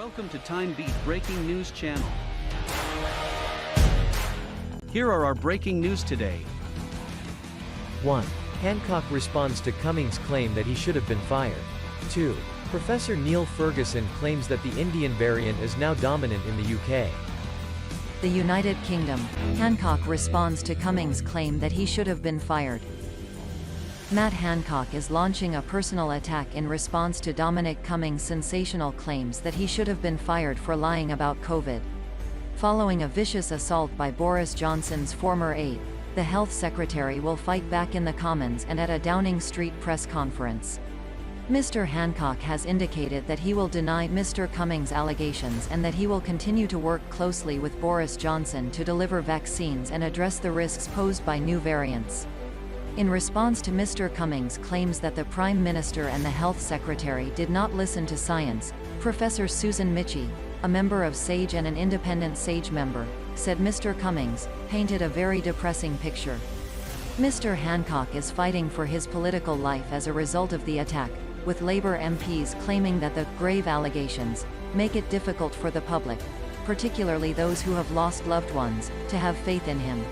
Welcome to Timebeat Breaking News channel. Here are our breaking news today. 1. Hancock responds to Cummings' claim that he should have been fired. 2. Professor Neil Ferguson claims that the Indianvariant is now dominant in the UK. The United Kingdom. Hancock responds to Cummings' claim that he should have been fired. Matt Hancock is launching a personal attack in response to Dominic Cummings' sensational claims that he should have been fired for lying about COVID. Following a vicious assault by Boris Johnson's former aide, the health secretary will fight back in the Commons and at a Downing Street press conference. Mr. Hancock has indicated that he will deny Mr. Cummings' allegations and that he will continue to work closely with Boris Johnson to deliver vaccines and address the risks posed by new variants. In response to Mr. Cummings' claims that the Prime Minister and the Health Secretary did not listen to science, Professor Susan Michie, a member of SAGE and an independent SAGE member, said Mr. Cummings painted a very depressing picture. Mr. Hancock is fighting for his political life as a result of the attack, with Labour MPs claiming that the grave allegations make it difficult for the public, particularly those who have lost loved ones, to have faith in him.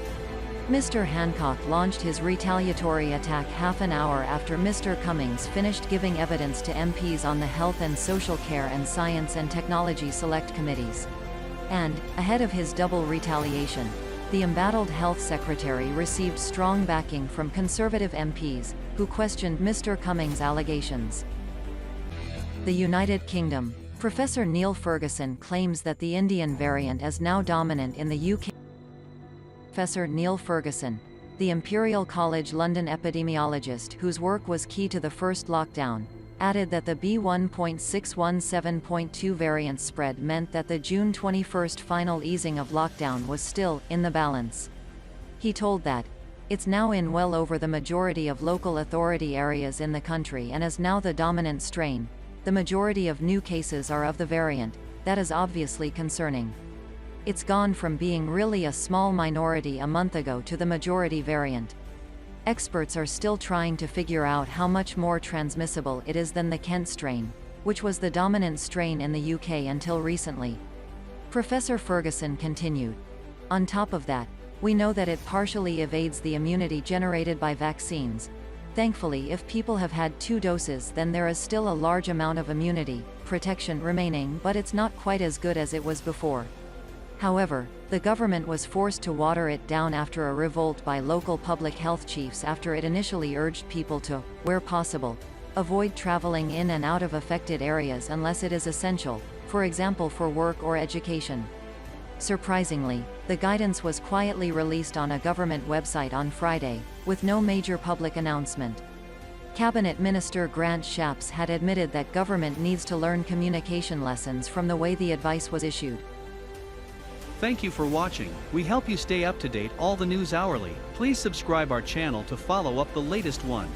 Mr. Hancock launched his retaliatory attack half an hour after Mr. Cummings finished giving evidence to MPs on the Health and Social Care and Science and Technology Select Committees. And, ahead of his double retaliation, the embattled Health Secretary received strong backing from Conservative MPs, who questioned Mr. Cummings' allegations. The United Kingdom. Professor Neil Ferguson claims that the Indianvariant is now dominant in the UK. Professor Neil Ferguson, the Imperial College London epidemiologist whose work was key to the first lockdown, added that the B1.617.2 variant spread meant that the June 21 final easing of lockdown was still in the balance. He told that, "It's now in well over the majority of local authority areas in the country and is now the dominant strain. The majority of new cases are of the variant. That is obviously concerning. It's gone from being really a small minority a month ago to the majority variant. Experts are still trying to figure out how much more transmissible it is than the Kent strain, which was the dominant strain in the UK until recently." Professor Ferguson continued. "On top of that, we know that it partially evades the immunity generated by vaccines. Thankfully, if people have had 2 doses, then there is still a large amount of immunity protection remaining, but it's not quite as good as it was before. However, the government was forced to water it down after a revolt by local public health chiefs after it initially urged people to, where possible, avoid traveling in and out of affected areas unless it is essential, for example for work or education." Surprisingly, the guidance was quietly released on a government website on Friday, with no major public announcement. Cabinet Minister Grant Shapps had admitted that government needs to learn communication lessons from the way the advice was issued. Thank you for watching. We help you stay up to date all the news hourly. Please subscribe our channel to follow up the latest one.